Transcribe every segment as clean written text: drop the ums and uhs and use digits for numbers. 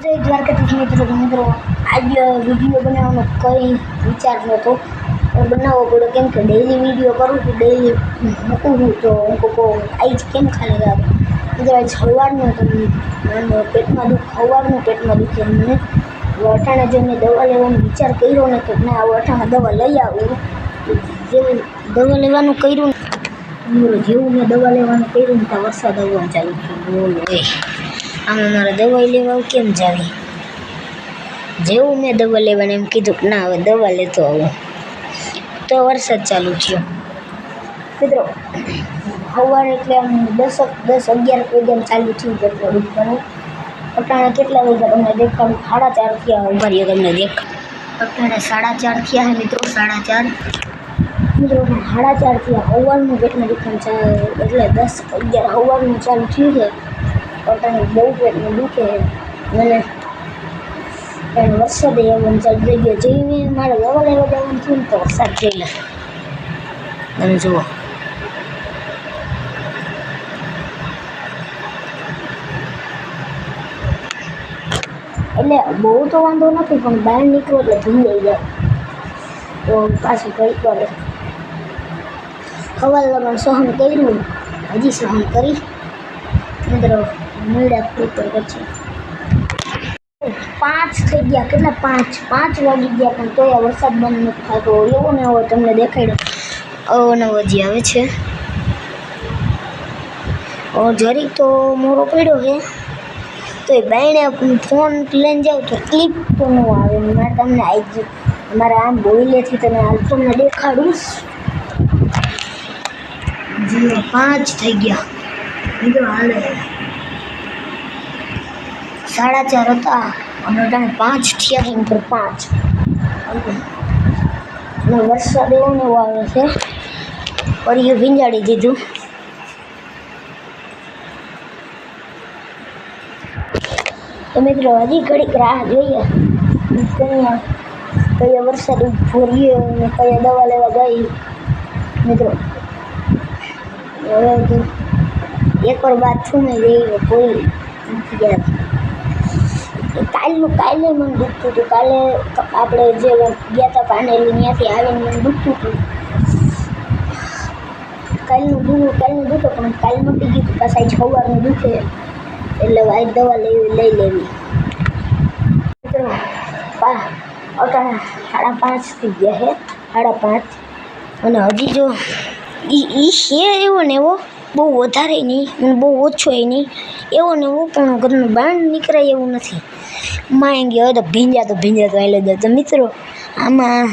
જય દ્વારકાધીશ મિત્રો આજ વિડીયો બનાવવાનો કંઈ વિચાર નહોતો બનાવવો પડ્યો કેમ કે ડેઈલી વિડીયો કરું છું ડેઈલી મૂકું છું તો હું કહું આજ કેમ ખાલી આવે મિત્રો આજ સવારનું પેટમાં દુખે મને અટાણે જઈને દવા લેવાનો વિચાર કર્યો ને કે ના અટાણે દવા લઈ આવું જેવું દવા લેવાનું કર્યું જેવું મેં દવા લેવાનું કર્યું ને ત્યાં વરસાદ આવવાનું ચાલુ થયું બોલો આમાં મારે દવા લેવા કેમ જાવી જેવું મેં દવા લેવાને એમ કીધું કે ના હવે દવા લેતો આવું તો વરસાદ ચાલુ થયો મિત્રો સવારે એટલે આમ 10-11 વાગ્યાને ચાલુ થયું પેટ્રોલ દુખવાનું અટાણે કેટલા વાગ્યા તમને દેખાડું 4:30 થયા ઉભા રહ્યો તમને અટાણે 4:30 થયા હે મિત્રો 4:30 મિત્રો 4:30 થયા સવારનું પેટમાં દુખવાનું એટલે 10-11 સવારનું ચાલુ થયું છે અટાણે બહુ પેટમાં દુખે મને વરસાદ આવવાનું ચાલુ થઈ ગયો જઈને મારે દવા લેવા જવાનું થયું ને તો વરસાદ જોઈ લે તમે જુઓ એટલે બહુ તો વાંધો નથી પણ બહાર નીકળો એટલે ભીંજાઈ જાય તો પાછું ઘડીક વાર સવારમાં સહન કર્યું હજી સહન કરી મિત્રો મળ્યા ઉપર પછી 5 થઈ ગયા કેટલા 5 વાગી ગયા પણ તોય વરસાદ બંધ નથી થતો એવો ને એવો તમને દેખાડ્યો નવો હજી આવે છે જરીક તો મોરો પડ્યો છે તો એ બાયણે ફોન લઈને જાઉં તો ક્લિપ તો ન આવે મારે તમને આવી મારે આમ બોઈલેથી તમે હાલ તમને દેખાડું 5 થઈ ગયા મિત્રો હાલે 4:30 હતા અને અટાણે 5 થયા છે મિત્રો 5 અને વરસાદ એવો ને એવો આવે છે ફરી ભીંજાડી દીધું તો મિત્રો હજી ઘડીક રાહ જોઈએ કયા વરસાદ ભરીએ અને કયા દવા લેવા ગઈ મિત્રો હવે તો એકવાર બાથરૂમ જઈએ કોઈ નથી ગયા કાલે મને દુખતું હતું કાલે આપણે જે ગયા હતા પાનેલી ત્યાંથી આવીને મને દુખતું હતું કાલનું દુખે પણ કાલ મટી ગયું પાછા સવારનું દુખે એટલે આ દવા લઈ લેવી અટાણા 5:30 થઈ ગયા છે 5:30 અને હજી જો એ છે એવો ને એવો બહુ વધારે નહીં અને બહુ ઓછો નહીં એવો ને એવો પણ ઘરનું બહાર નીકળાય એવું નથી માં ગયો તો ભીંજાતો આવેલો જાય તો મિત્રો આમાં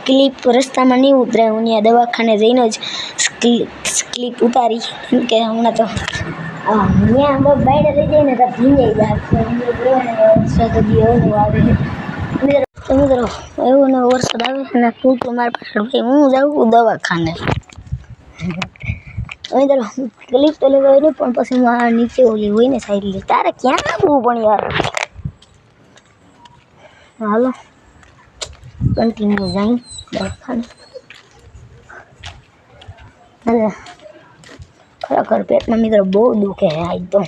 ક્લિપ રસ્તામાં નહીં ઉતરાય હું ત્યાં દવાખાને જઈને જ ક્લિપ ઉતારી કેમ કે હમણાં તો ત્યાં બાયણે લઈ જઈને તો ભીંજાઈ જાય આવે તો મિત્રો એવો ને વરસાદ આવે ને તું તો મારી પાછળ ભાઈ હું જાઉં દવાખાને મિત્રો ક્લિપ તો લેવાય નહીં પણ પછી હું નીચે ઓલી હોય ને સાઈડ લે તારે ક્યાં આવવું પણ યાર હાલો કન્ટિન્યુ જાય દવાખાને ખરેખર પેટમાં મિત્રો બહુ દુખે આજ તો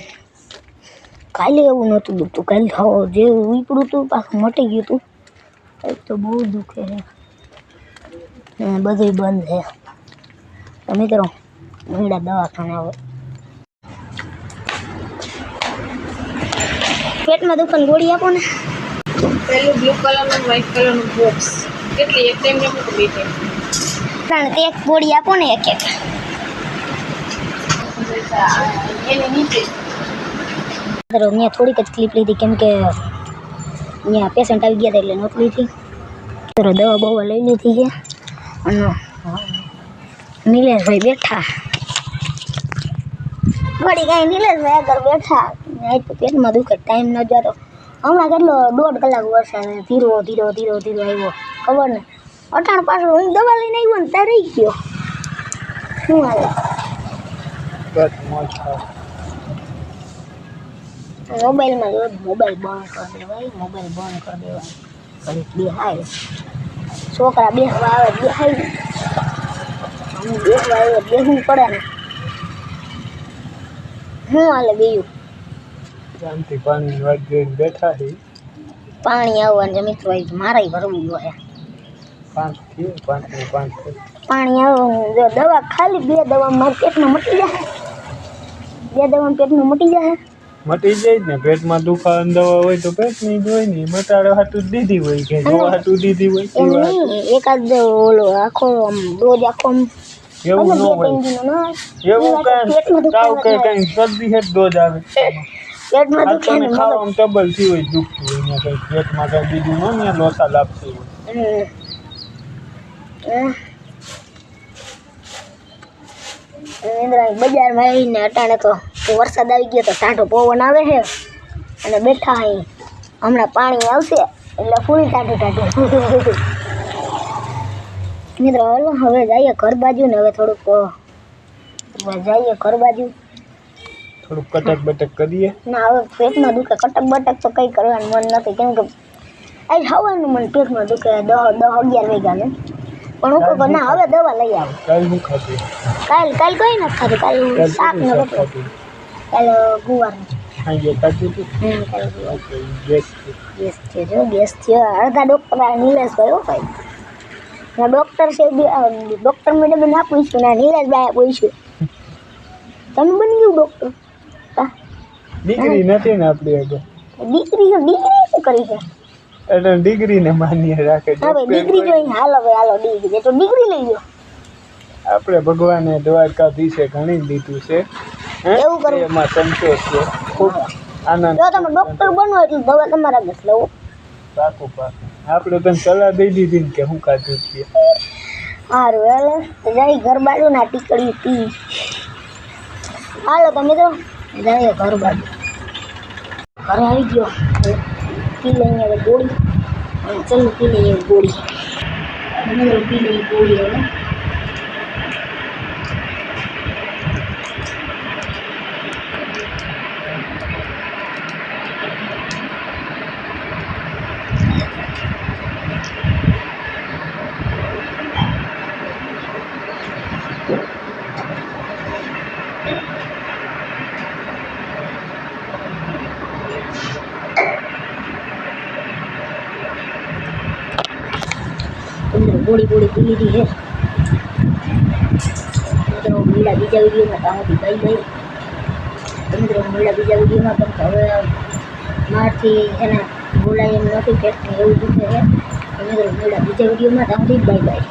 કાલે એવું નહોતું દુખતું કાલે જે ઉપડું હતું પાછું મટી ગયું હતું આજ તો બહુ દુખે છે બધું બંધ છે તો મિત્રો મેળા દવાખાને આવે પેટમાં દુખાન ગોળી આપો ને પેલું બ્લુ કલરનું વ્હાઈટ કલરનું બોક્સ કેટલી એક ટાઈમ આપો કે બે ટાઈમ કારણ એક ગોળી આપો ને એક એની નીચે ત્યાં થોડીક જ ક્લિપ લીધી કેમ કે ત્યાં પેશન્ટ આવી ગયા હતા એટલે નહોતી લીધી દવા બવા લઈ લીધી છે અને નિલેશભાઈ બેઠા ઘડી કાંઈ નિલેશભાઈ આગળ બેઠા પેટમાં દુખે ટાઈમ ન જતો હમણાં કેટલો 1.5 કલાક વરસાદ ધીરો આવ્યો ખબર ને અટાણ પાછળ હું દવા લઈને આવ્યો ને ત્યાં રહી ગયો શું હાલે મોબાઈલમાં મોબાઈલ બંધ કરી દેવાય ઘડીક બેહાય છોકરા બેસવા આવે બેહાય હું બેસવા આવે બેસવું પડે ને શું હાલે બીજું શાંતિ પાણીની વાત જોઈને બેઠા છે. પાણી આવવાનું છે મિત્રો, એ મારાય ભરવું જોઈએ. 5 થયું, 5 ને 5 થયું. પાણી આવવાનું, જો દવા ખાલી 2 દવા મારા પેટમાં મટી જાય, 2 દવામાં પેટમાં મટી જાય. મટી જાય જ ને, પેટમાં દુખાવાની દવા હોય તો પેટની જ હોય ને, મટાડવા હાટું જ દીધી હોય કે જોવા હાટું દીધી હોય એમ નહીં, એકાદ ઓલો આખો આમ ડોઝ આખો આમ એવું ન બે હોય. ત્રણ દિનનો ન હોય. એવું પેટમાં કાંઈ તાવ કે દુખાવા કંઈ શરદી હેઠ ડોઝ આવે. પેટમાં આ દુખે તમે ને ખાવામાં ટબલ થી હોય દુખતું હોય ને કંઈ પેટમાં કંઈ બીજું ન ને લોસા લાગતું હોય. બજારમાં આવીને અટાણે તો વરસાદ આવી ગયો તો ટાઢો પવન આવે છે અને બેઠા અહીં હમણાં પાણી આવશે એટલે ફૂલ ટાઢું મિત્રો હાલો હવે જઈએ ઘર બાજુ ને હવે થોડુંક જઈએ ઘર બાજુ. થોડુંક કટક બટક કરીએ. ના હવે પેટમાં દુખે, કટક બટક તો કંઈ કરવાનું મન નથી, કેમ કે આજ હવાનું મને પેટમાં દુખે 10-11 વાગ્યાને. પણ હું કહું ના હવે દવા લઈ આવું. કાલ હું ખાધું? કાલ કંઈ નથી ખાધું, કાલ શાક ને રોટલો, કાલ ગુવારનું. હા એ ખાધું હતું. કાલ ગુવાર. ગેસ ગેસ થયો જો, ગેસ થયો. અડધા ડૉક્ટર આ નિલેશભાઈ હો ભાઈ, ડૉક્ટર છે ડૉક્ટર મેડમે ના પૂછ્યું, ના નિલેશભાઈએ પૂછ્યું તમે બની ગયું ડૉક્ટર? દીકરી નથી ને આપણી આગળ. દીકરી શું કરી છે? એટલે દીકરીને માન્ય રાખે. હા ભાઈ દીકરી જોઈ, હાલો ભાઈ હાલો દીકરી, તો દીકરી લઈ લો. આપણે ભગવાને દ્વારકાધીશે ઘણી દીધું છે. એવું કરવું. એમાં સંતોષ છે, ખૂબ આનંદ. જો તમે ડૉક્ટર બનો એટલે દવા તમારા આગળ લઉં. પાકું પાકું. આપણે તને સલાહ દઈ દીધી ને કે હું ખાધું છીએ. સારું હાલો તો જઈ ઘર બાજુ ના ટીકડી પી. હાલો તો મિત્રો જઈએ ઘર બાજુ. ઘરે આવી ગયો, પી લઈને હવે ગોળી, ચાલો પી લઈએ ગોળી. મિત્રો પી લઈએ ગોળી હવે. ગોળી પી લીધી છે. મિત્રો મળ્યા બીજા વિડીયોમાં, ત્યાંથી બાય બાય. મિત્રો મળ્યા બીજા વિડીયોમાં, પણ હવે મારથી એને બોલાય એમ નથી, પેટને એવું દુખે છે. મિત્રો મળ્યા બીજા વિડીયોમાં, ત્યાંથી બાય બાય.